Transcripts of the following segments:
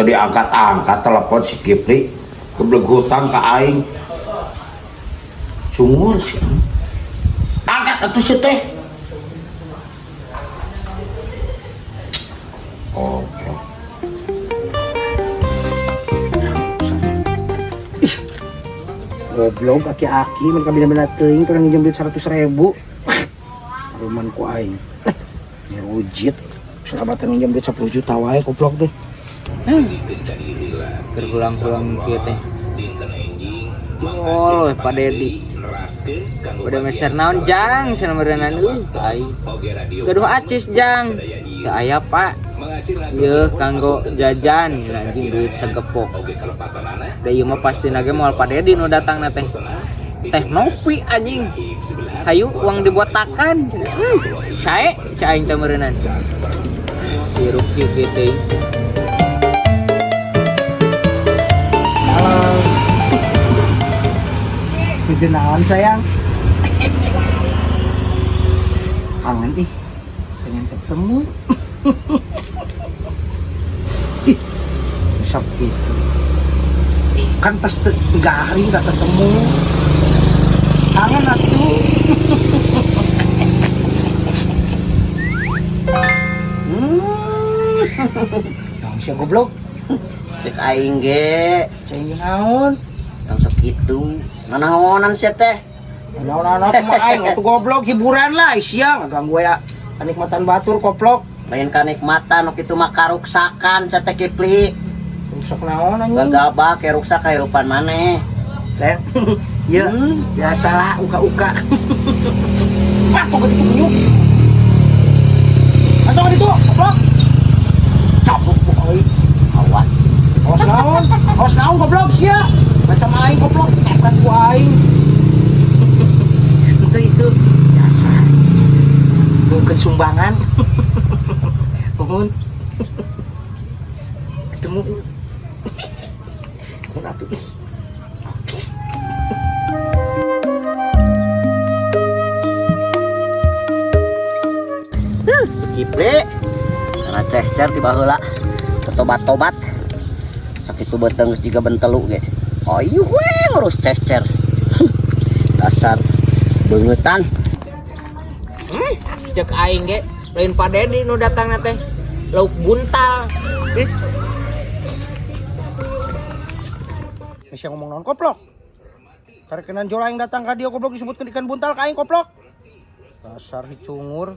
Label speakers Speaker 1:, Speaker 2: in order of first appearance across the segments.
Speaker 1: tadi angkat telepon si Kipri kebeleg hutang ke aing sumur sih angkat atuh si teh. Oke.
Speaker 2: Goblok aki-aki mereka bina-bina teuing kurang nginjem duit 100.000. Ruman ku aing. Ngerujit. Selabatan nginjem duit 10 juta wae goblok teh.
Speaker 3: Berulang-ulang kieu teh. Oh, Pak Dedi. Udah meser naon jang cenah meureunana aing. Gaduh acis jang. Teu aya Pak. Ieu kanggo jajan anjing duit sagepok. Da ieu mah pasti nage moal Pak Dedi nu datangna teh. Teh nopi anjing. Hayu uang dibotakan. Sae aing teh meureunana. Sirup kieu teh.
Speaker 2: Halo. Kejenawan sayang. Kangen ih. Pengen ketemu. Ih. Besok gitu. Kan pas 3 hari nggak ketemu. Kangen atuh. Yang siapa goblok?
Speaker 4: Cek aing ge,
Speaker 2: Cing naon?
Speaker 4: yang segitu. Nanaonan sia teh.
Speaker 2: Naon-naon mah aing atuh goblok hiburan lah siang ganggu ya kenikmatan batur goblok.
Speaker 4: Lain kanikmatan nu kitu mah karuksakan sia teh Kipli.
Speaker 2: Rusak naon anjing?
Speaker 4: Gagabah kayak ruksak kehidupan maneh.
Speaker 2: Saya ya biasalah uka-uka. Wah, kok gitu punyuk. Atau itu goblok. Cabut euy.
Speaker 4: Awas.
Speaker 2: Awas naon goblok sia. Macam aing goblok ekat ku aing. Itu biasa. Mungkin sumbangan. Mohon. Ketemu. Mohon atuh.
Speaker 4: Si Kipli. Karena cecer di baheula. Tobat-tobat. Sakitu beuteng geus jiga bentelu ge. Ayo we ngurus cecer. Dasar beungetan.
Speaker 3: Cek aing ge lain Pak Dedi nu datangna teh lauk buntal.
Speaker 2: Masih ngomong naon goblok. Karekenan jola yang datang ka dieu goblok disebutkeun ikan buntal ka aing goblok. Dasar hicungur.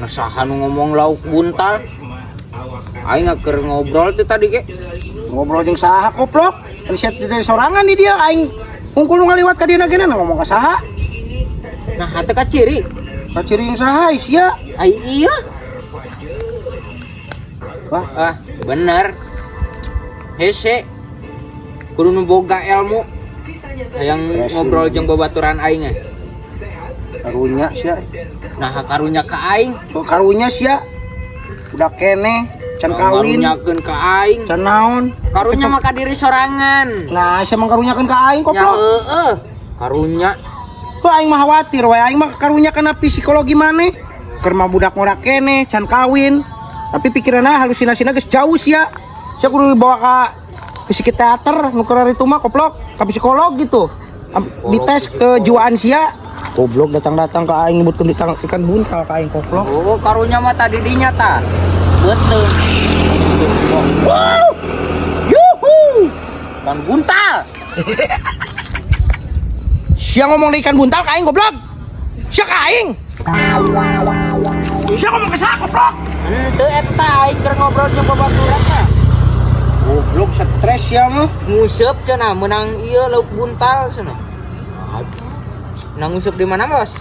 Speaker 3: Nasaha nu ngomong lauk buntal. Aing keur ngobrol teh tadi ge.
Speaker 2: Ngobrol jeung saha goblok? Riset dari sorangan di dia aing hungkul nu ngaliwat ka dieu geunan ngomong ka saha?
Speaker 3: Nah, hate ka ciri.
Speaker 2: Ka ciri yang saha sia?
Speaker 3: Ai iya.
Speaker 2: Wah,
Speaker 3: Bener. Hese. Kudu nu boga ilmu. Hayang ngobrol jeung babaturan aing ge.
Speaker 2: karunya sia.
Speaker 3: Nah, karunya ka aing.
Speaker 2: Kok karunya sia? Udah kene can kawin.
Speaker 3: Karunyakeun ka aing.
Speaker 2: Can naon?
Speaker 3: Karunya mah ka diri sorangan.
Speaker 2: Nah, sia mangkarunyakeun ka aing
Speaker 3: Ya
Speaker 2: goblok.
Speaker 3: heueuh. Karunya
Speaker 2: Kok aing mah khawatir we aing mah karunyakeun psikologi maneh. Keur mah budak ngora kene can kawin. Tapi pikiranna halusinasina geus jauh sia. Sia kudu dibawa ka psikiater nu keur itu mah goblok, ka psikolog gitu. Dites kejiwaan sia. Goblok datang-datang ke aing nyebutkeun ikan buntal ka aing goblok.
Speaker 3: oh karunya mah tadi dinya ta. Betul.
Speaker 2: Wow! Yuhu!
Speaker 3: Kan buntal.
Speaker 2: Sia ngomong di ikan buntal ka aing goblok. Sia ka aing. Sia ngomong ke saha goblok?
Speaker 3: Henteu eta aing keur ngobrol jeung babaturan teh.
Speaker 2: Goblok stres sia mah.
Speaker 3: Nguseup cenah menang ieu lauk buntal cenah. Nah nguseup di mana, Bos?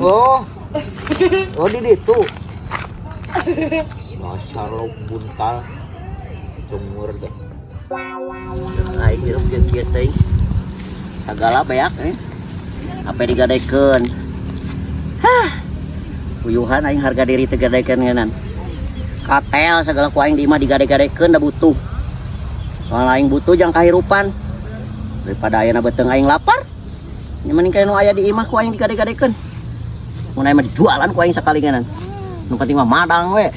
Speaker 3: Oh. Oh di ditu. Dasar lauk buntal. Cumur deh.
Speaker 4: Aing hirup jeung kieu teh. Sagala beak Apa digadekeun. Puyuhan aing harga diri teu gadekeun ngeunan. Katel segala ku aing di imah digade-gadekeun da butuh. Soal aing butuh jang kahirupan. Daripada ayeuna beuteng aing lapar. Nya mending kaya nu aya di imah ku aing digade-gadekeun. Mun aya mah dijualan ku aing sakali ngeunan. Nu penting mah madang we.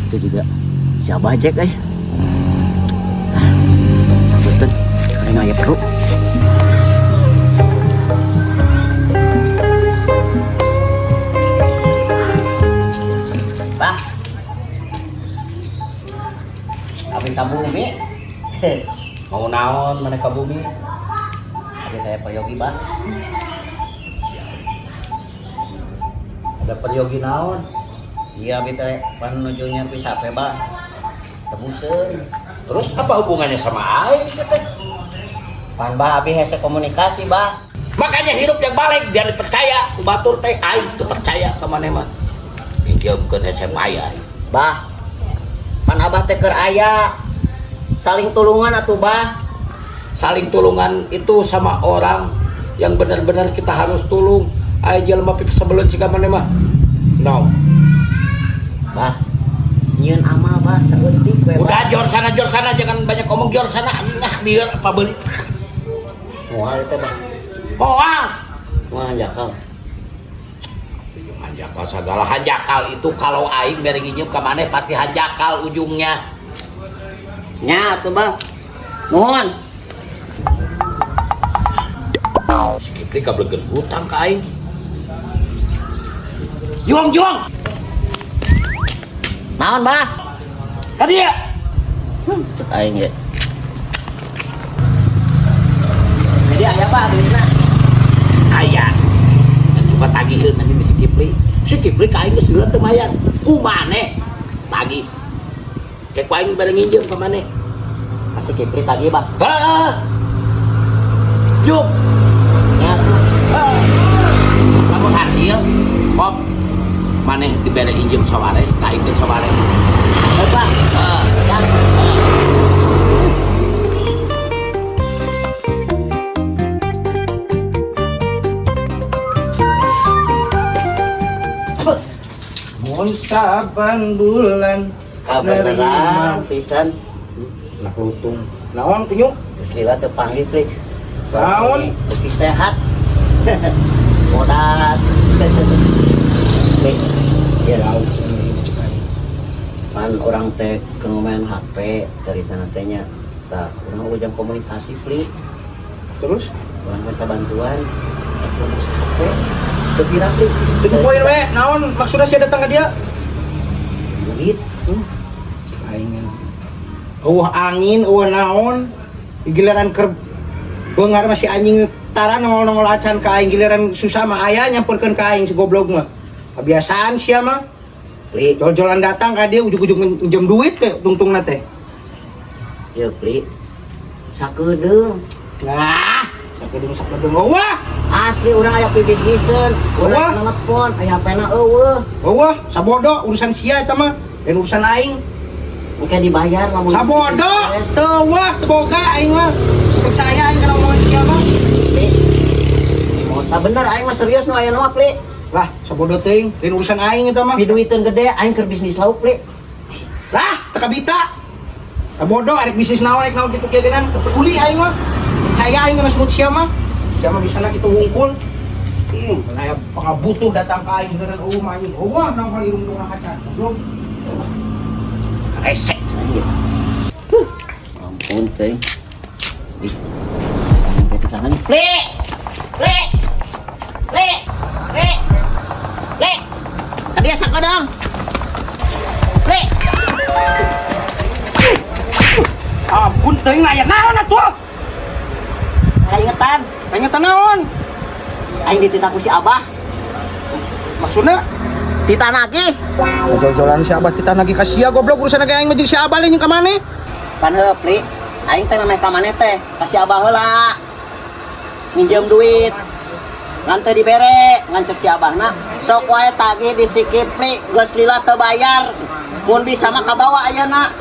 Speaker 4: Itu juga siapa Jack sabetan karena aya perlu. Bah, abin ka bumi. Mau naon mana ka bumi? Abin saya peryogi bah. Ada peryogi naon? Iya abin teh panujunya pisape bah. Tebuseun.
Speaker 1: Terus apa hubungannya sama aing?
Speaker 4: Pan bah abi hese komunikasi bah.
Speaker 1: Makanya hidup yang balik biar dipercaya. Ku batur teh aing teu percaya ka maneh mah. Pinjamkeun hese bayar.
Speaker 4: Bah, pan abah teh keur aya saling tulungan atuh bah.
Speaker 1: Saling tulungan itu sama orang yang benar-benar kita harus tulung. Aya jelema pik sebeleun siga maneh mah. No.
Speaker 4: Bah, nyieun amal bah saeutik we bah.
Speaker 1: Udah jor sana jangan banyak ngomong jor sana. Nah, biar apa beuli.
Speaker 4: Moal teh bah.
Speaker 1: Moal.
Speaker 4: Moal jakal.
Speaker 1: Hanjakal segala hanjakal itu kalau aing mere nginjem ka maneh pasti hanjakal ujungnya.
Speaker 4: Nya atuh bah. Nuhun.
Speaker 1: Si Kipli kablegeun hutang ka aing. Juang.
Speaker 4: Naon bah?
Speaker 1: Ka dieu.
Speaker 4: Cek aing ge. Jadi aya bah duitna.
Speaker 1: Aya. Coba tagihkeun nanti di si Kipli. Si Kipli ka aing geus seureut teu mayar. Ku maneh tagih. Kayak ku aing bade nginjem ka maneh.
Speaker 4: Kasih Kipri tagih bah.
Speaker 1: Heeh. Juk.
Speaker 4: Nya
Speaker 1: Lamun hasil kop maneh dibere injem saware, ka aing teh saware.
Speaker 4: Baik bah. Ya.
Speaker 2: Mun saban bulan
Speaker 4: Kabeneran pisan.
Speaker 2: nak lutung. Naon kenyu?
Speaker 4: Geus lila teu panggil Pri.
Speaker 2: Naon?
Speaker 4: Lebih sehat. Bodas. Ya
Speaker 2: Jauh.
Speaker 4: kan orang teh keur main HP dari tanah tehnya. Tah, urang ujang komunikasi Pri.
Speaker 2: Terus?
Speaker 4: Urang minta bantuan. Ngurus HP. Teu kira Pri.
Speaker 2: Teu poin we, naon maksudna sia datang ka dia?
Speaker 4: Duit.
Speaker 2: Aing. Angin, naon? Giliran keur beungar masih anjing tara nongol-nongol acan ka aing giliran susah mah aya nyamperkeun ka aing si goblok mah. Kebiasaan sia mah.
Speaker 4: Pri,
Speaker 2: Jol-jolan datang ka dia ujug-ujug minjem duit we tungtungna teh.
Speaker 4: ya Pri. Sakedeung.
Speaker 2: Nah, sakedeung wah.
Speaker 4: Asli urang aya bisniseun.
Speaker 2: Wah.
Speaker 4: Urang nelpon, aya HP-na eueuh.
Speaker 2: Wah, sabodo urusan sia eta mah. Dan urusan aing.
Speaker 4: Mungkin dibayar lamun
Speaker 2: Sabodo, teu wah teu boga aing mah. Percaya aing kana omongan sia mah.
Speaker 4: Pri. Mota bener aing mah serius nu aya mah Pri.
Speaker 2: Lah, sabodo teuing, dan urusan aing eta mah.
Speaker 4: Piduiteun gede aing keur bisnis lauk Pri.
Speaker 2: Lah, teu kabita. Sabodo arek bisnis naon kitu kieu genan, teu peduli aing mah. Percaya aing kana sebut sia mah. Sia mah bisa kitu ngumpul. Aya pangabutuh datang ka aing geran mah anjing. Wah, naon kali irung-irung kacan. Goblok.
Speaker 1: Resek.
Speaker 4: Ampun teh. Ih. Kita tangan Pri. Pri. Pri. Pri. Pri. Tadi asa kodong. Pri.
Speaker 2: Ampun teuing aya naon atuh?
Speaker 4: Kaingetan,
Speaker 2: Pengen naon?
Speaker 4: aing dititah ku si Abah.
Speaker 2: Maksudna?
Speaker 4: Titah lagi.
Speaker 2: Jol-jolan si Abah kita lagi ka sia goblok urusan lagi aing mah jeung si Abah leuh ka maneh.
Speaker 4: Pan heuh Pri. Aing teh memeh ka maneh teh, ka si Abah heula. Minjem duit. Ngan teu dibere, ngan cek si Abahna. Sok wae tagih di si Kipli, geus lila teu bayar. Mun bisa mah kabawa ayeuna.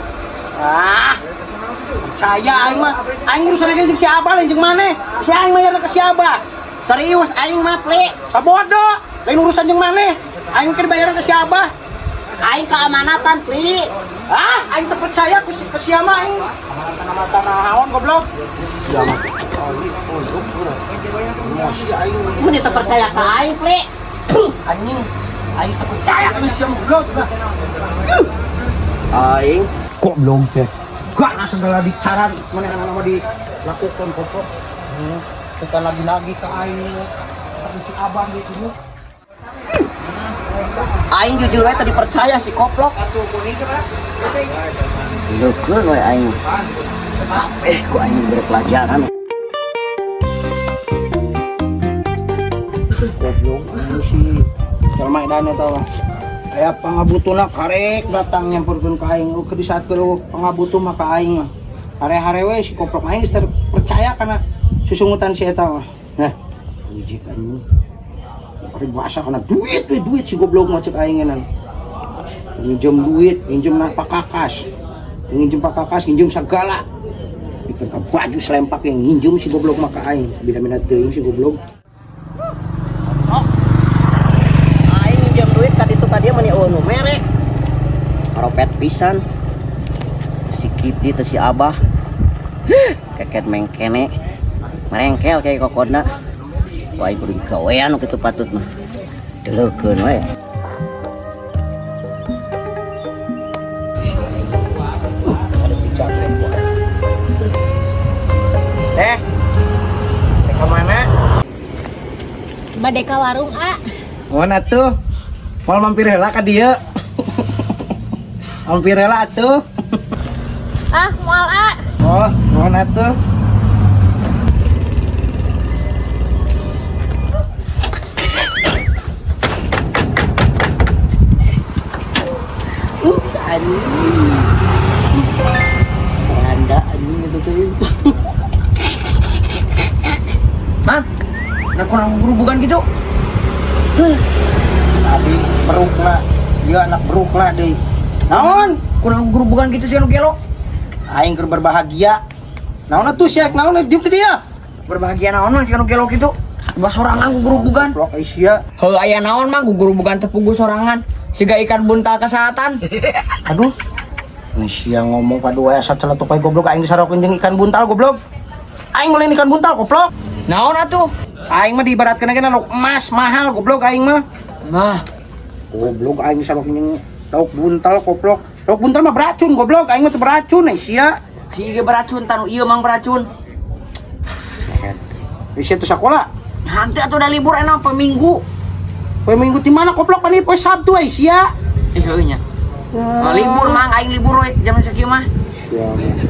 Speaker 4: Ah,
Speaker 2: Saya aing mah aing urusan lagi jeung si Abah lain jeung maneh. Si aing mah ka si Abah.
Speaker 4: serius aing mah Pri.
Speaker 2: Sabodo, lain urusan jeung maneh. Aing keur bayaran ka si Abah.
Speaker 4: Aing keamanatan Pri.
Speaker 2: Ah, aing teu percaya ku sia mah aing. Amanatan naon goblok? Sia mah.
Speaker 4: Mun teu percaya ka aing Pri.
Speaker 2: Anjing, aing teu percaya ka sia mah goblok.
Speaker 4: Aing
Speaker 2: Kok belum teh? Gak na segala dicaran mana nama dilakukan kopok. Kita lagi-lagi ke aing. Tapi si abang gitu.
Speaker 4: Aing jujur we tadi percaya si koplok. Leukeun we aing. Ku aing berpelajaran.
Speaker 2: Goblok ini si Jalma Edan eta aya pangabutuna karek datang nyamperkeun ka aing ke di saat keur pangabutuh mah ka aing mah hare-hare we si koplok aing geus percaya kana susungutan si eta mah nah ujik anjing bari bahasa kana duit si goblok mah cek aing nan nginjem duit nginjem na pakakas nginjem segala itu ka baju selempak yang nginjem si goblok mah ka aing bida-bida teuing si goblok.
Speaker 4: Aing minjem duit ka ditu ka dieu meni eueuh nu mere. Karopet pisan. Si Kipli teh si Abah. Keket mengkene. Merengkel kayak kokodna. Wah, aing kudu gawean nu kitu patut mah. Deleukeun we.
Speaker 2: Teh kemana?
Speaker 5: Bade ka warung, A.
Speaker 2: Oh atuh mal mampir heula ka dieu. Mampir heula atuh.
Speaker 5: Ah, moal, A.
Speaker 2: Oh, nuhun atuh. Anjing. Seranda anjing itu tuh.
Speaker 3: Man, nak kurang gerubukan gitu.
Speaker 2: Tapi berukna, dia anak berukna deh. Naon?
Speaker 3: Kurang gerubukan gitu sih anu gelo.
Speaker 2: Aing keur berbahagia. Naon atuh siak naon diuk teh dia?
Speaker 3: Berbahagia naon mah sih anu gelo gitu. Tiba sorangan gugurubugan.
Speaker 2: Blok Asia.
Speaker 3: Heuh aya naon mah gugurubugan teh puguh sorangan. Siga ikan buntal kesehatan.
Speaker 2: Aduh. Ini sia ngomong padua asa celetuk pae goblok aing disarokeun jeung ikan buntal goblok. Aing mulai ikan buntal goblok.
Speaker 3: Naon atuh?
Speaker 2: Aing mah diibaratkeun kana lauk emas mahal goblok aing mah.
Speaker 3: Mah,
Speaker 2: Goblok aing disarokeun jeung lauk buntal goblok. Lauk buntal mah beracun goblok, aing mah teu beracun sia.
Speaker 3: si ieu beracun tanu ieu mang beracun.
Speaker 2: Sia teu sakola.
Speaker 3: Hante atuh da libur enak poe Minggu.
Speaker 2: Poe Minggu ti mana goblok pani poe Sabtu ai sia.
Speaker 3: Heuh nya. Libur mang aing libur we jam sakieu mah.
Speaker 2: Sia mah.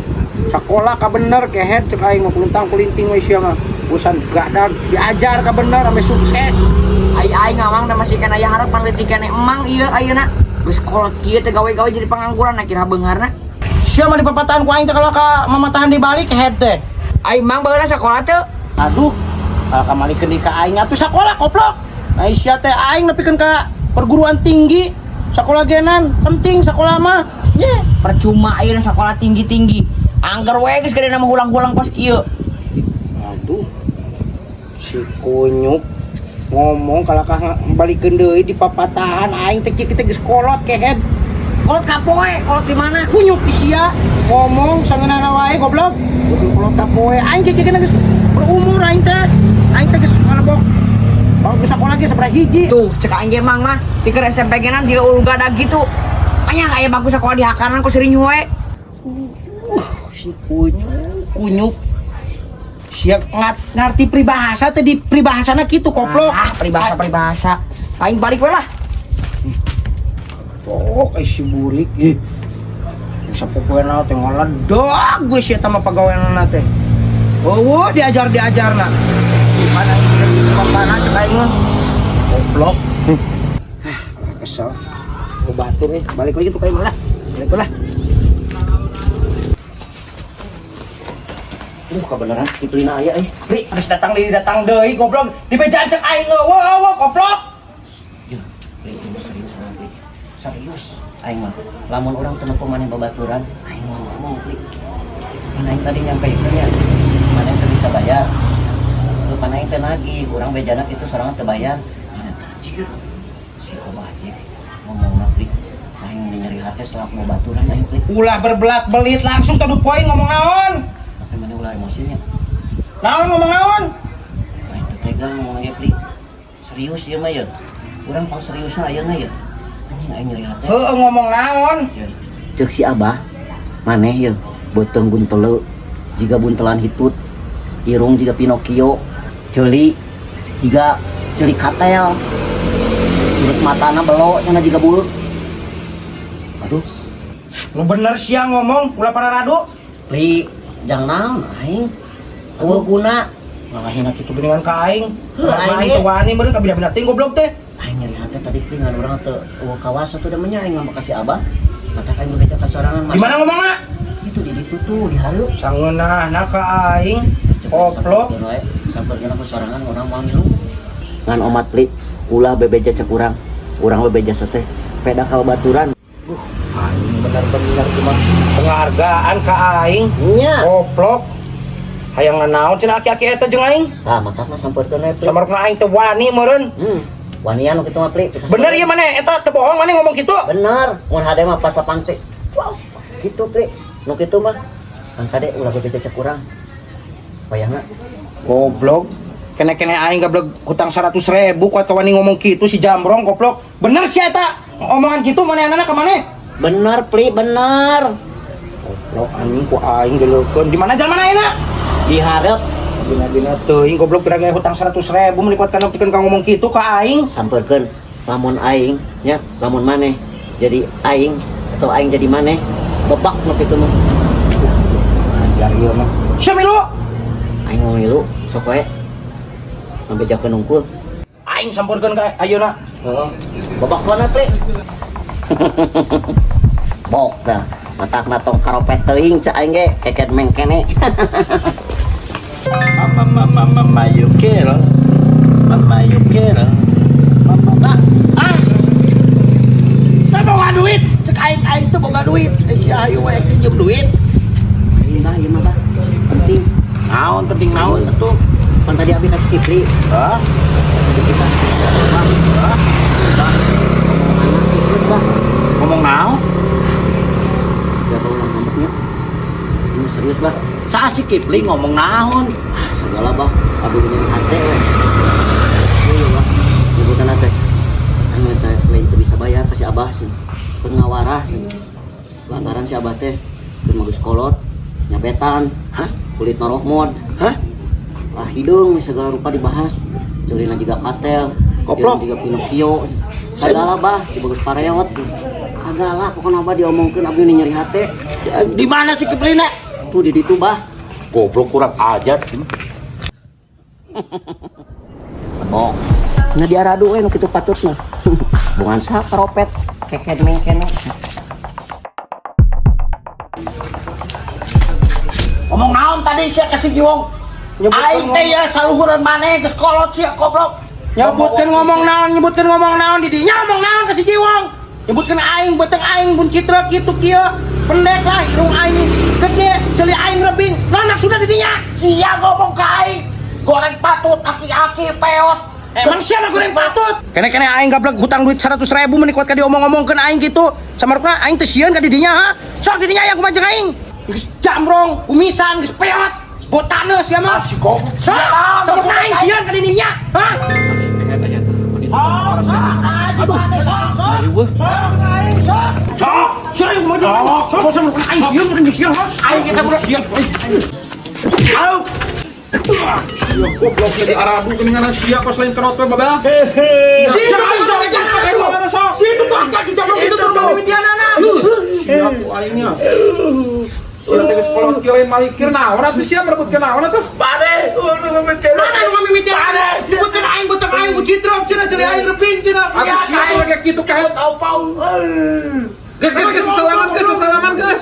Speaker 2: Sakola ka bener kehet cek aing mah kulinting we sia mah. Urusan gadag diajar ka bener ame sukses.
Speaker 3: Aing ngamang da masih kan aya harapan leutik keneh emang ieu ayeuna. Geus kolot kieu teh gawe-gawe jadi pengangguran kira beungarna.
Speaker 2: Sia mah di perpatahan ku aing teh kalau ka mamatahan di balik kehet teh.
Speaker 3: Aing mang baheula sakola teh.
Speaker 2: Aduh, kalau kamalikeun di ka aing atuh sakola goblok. Nah sia teh aing nepikeun ka perguruan tinggi. Sakola genan penting sakola mah.
Speaker 3: Nya, percuma ayeuna sakola tinggi-tinggi. Angger we geus gede nama hulang-hulang pas kieu.
Speaker 2: Aduh. Si kunyuk ngomong kalau ka balikeun deui di papatahan aing teh kita geus kolot kehet.
Speaker 3: Kolot kapoe, kolot di mana?
Speaker 2: Kunyuk sia ngomong sangeunana wae goblok. Kudu kolot ka poe aing kikina geus berumur aing teh. Aing teh geus ngalebok. Baru bisa sekolah lagi seberapa hiji.
Speaker 3: Tuh, cek aing ge mang mah pikir SMP genan jiga ulu gadag gitu. Anya aya bagus sekolah di Hakanan ku sering we.
Speaker 2: Si kunyuk siap ngerti pribahasa teh di pribahasana kitu koplok.
Speaker 3: Ah, pribahasa. Aing balik we lah.
Speaker 2: Oh, si burik ih. Sapopoena teh ngaledag gue sia teh mah pagaweanna teh. Oh, diajarna. Mana ini pemana cek aing mah. Goblok. Kesel. Mau batur balik lagi tuh kayak malah. Balik lah. Kebenaran dipelina aya Pri, harus datang deui goblok. Di beja cek aing eueuh goblok.
Speaker 4: Yuh, Pri, ini serius mah, Pri. Serius. Aing mah lamun urang teu nempo maneh babaturan, aing mah ngomong, Pri. Mana aing tadi nyampekeun ya. Mana teu bisa bayar. Lu mana aing teh nagih, urang bejana kitu sorangan teu bayar. Mana tajir. Si Obah aja ngomongna, Pri. Aing nyeri hate selaku babaturan aing, Pri.
Speaker 2: Ulah berbelat-belit langsung tadu poin ngomong naon.
Speaker 4: Tapi mana ulah emosinya.
Speaker 2: Naon ngomong naon?
Speaker 4: Aing teu tegang ngomong ya, Pri. Serius ieu mah ya. Urang pang seriusna ayeuna ya. Anjing aing nyeri hate.
Speaker 2: Heueuh ngomong naon?
Speaker 4: Ya. cek si abah maneh ya beuteung buntele jiga buntelan hitut irung jiga Pinocchio ceuli jiga ceuli katel terus matana belok cenah jiga buleuk. Aduh
Speaker 2: Lu bener sia ngomong ulah para rado.
Speaker 4: Li jang naon aing eueuh guna
Speaker 2: Ngahina kitu geuningan ka aing.
Speaker 4: Aing
Speaker 2: Aing
Speaker 4: ge.
Speaker 2: teu wani meureun ka bida-bida teh goblok teh.
Speaker 4: aing nyari hati tadi ngan urang teu eueuh kawas atuh da menya aing ngomong kasih abah mata aing bebeja ka sorangan
Speaker 2: Di mana ngomongna?
Speaker 4: itu di ditu tuh di hareup
Speaker 2: Sangeunahna ka aing. Goblok.
Speaker 4: sampurkeun ku sorangan urang moal ngilu ngan omat pli ulah bebeja cek urang bebeja teh peda ka baturan
Speaker 2: Aing bener-bener cuma penghargaan ka aing.
Speaker 4: nya
Speaker 2: Goblok. Hayang nganaon cenah aki-aki eta jeung aing.
Speaker 4: tah mata mah sampurkeun we pli
Speaker 2: Samarna aing teu wani meureun.
Speaker 4: wanian nu kitu mah pli
Speaker 2: Bener ieu maneh eta teu bohong maneh ngomong kitu.
Speaker 4: bener mun hade mah pas papan teh wow gitu pli nu kitu mah kan kade ulah bebeja cek urang payahna
Speaker 2: Goblok. Kene-kene aing gablek hutang 100.000 kuat ka wani ngomong kitu si Jambrong goblok. Bener sih eta. Omongan kitu manehna ka maneh.
Speaker 4: bener pli bener
Speaker 2: Goblok anjing ku aing geleukeun. Di mana jalan ayeuna?
Speaker 4: di hareup
Speaker 2: Dina-dina teuing goblok kira hutang 100.000 meliput kana pikeun ka ngomong kitu ka aing.
Speaker 4: sampeurkeun lamun aing nya lamun maneh jadi aing atau aing jadi maneh bebak nu kitu mah
Speaker 2: Ajar ieu mah. Sia milu.
Speaker 4: aing mau ngilu sok we ngabejakeun unggul
Speaker 2: Aing sampurkeun ka ayeuna.
Speaker 4: heeh bebak kana pre bok dah matakna tong karopet teuing ca aing ge keket mengkene
Speaker 1: Mama you kill. Mama you kill. Mama. Ah. Saya bawa duit. Cek aing tuh boga duit. Si ayu we pinjem duit.
Speaker 4: indah ieu mah penting
Speaker 1: Naon penting naon atuh?
Speaker 4: kan tadi abi kasih kipri
Speaker 1: Hah?
Speaker 4: kasih kita
Speaker 1: Ngomong naon?
Speaker 4: ya kalau ngambeknya ini serius bah
Speaker 1: Sa si Kipling ngomong naon?
Speaker 4: segala bah abi nyari hati we iya bah nyebutan hati kan minta lain tuh bisa bayar kasih abah sih pengawarah sih lantaran si abah teh keur magus kolot nyabetan
Speaker 1: Hah?
Speaker 4: kulit norokmod
Speaker 1: Hah?
Speaker 4: ah hidung segala rupa dibahas celina juga katel
Speaker 1: Goblok.
Speaker 4: juga Pinocchio segala bah si bagus pareot segala pokoknya abah diomongkeun abdi nu nyeri hati
Speaker 1: Di mana si Kipling?
Speaker 4: tuh di ditu bah
Speaker 1: Goblok kurang ajar.
Speaker 4: bok cenah diaradu we nu kitu patutna bungan sa karopet keket mengkene
Speaker 1: Ngomong naon tadi sia kasih jiwong? Aing teh ya saluhureun maneh geus kolot sia goblok.
Speaker 2: Nyebutkeun ngomong naon di dinya ngomong naon ka si Jiwong. Nyebutkeun aing beuteung aing bun citra kitu kieu. Pendek lah irung aing gede, ceuli aing rebing. Nanak sudah di dinya.
Speaker 1: Sia ngomong ka aing. Goreng patut aki-aki peot.
Speaker 2: Emang siapa goreng patut? Kene-kene aing gablek hutang duit 100.000 meni kuat ka diomong-omongkeun aing kitu. Samarukna aing teu sieun ka di dinya ha. Sok di dinya yang kumaha jeung aing. Geus Jambrong, kumisan, geus peot. Botana sia mah.
Speaker 1: Si goblok.
Speaker 2: Sok, samarukna aing sieun ka di dinya. Ha?
Speaker 1: Aduh. Aing kita budak siap. Au.
Speaker 6: Goblok jadi Arabu keningan sia kos lain kenot we babah.
Speaker 2: Situ tuh angkat di Jambrong itu tuh mimidianana.
Speaker 6: Siap aingnya. Sia teh geus kolot kieu lain malikir naon atuh sia merebutkeun naon atuh?
Speaker 1: Bade,
Speaker 2: Mana nu mimidianana? Sebutkeun aing beuteung aing bucitra cenah ceuli aing rebing cenah sia.
Speaker 6: Atuh sia teh lagi kitu kae
Speaker 1: tau pau.
Speaker 6: geus sesalaman geus.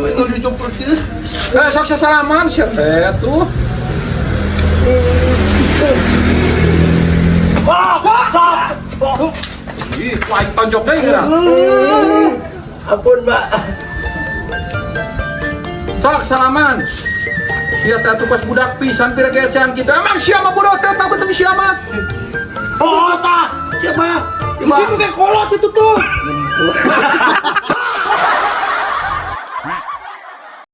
Speaker 6: Itu dicompet kieu. Sok sesalaman sia teh atuh.
Speaker 1: Wah,
Speaker 6: Ih, aing tonjok deui geura.
Speaker 1: ampun, Mbak.
Speaker 6: Sok salaman. Sia teh atuh pas budak pisan pira gecean kita. Emang sia mah budak teh tau beuteung sia mah.
Speaker 1: Oh, tah. Siapa?
Speaker 2: Di situ kayak kolot itu tuh.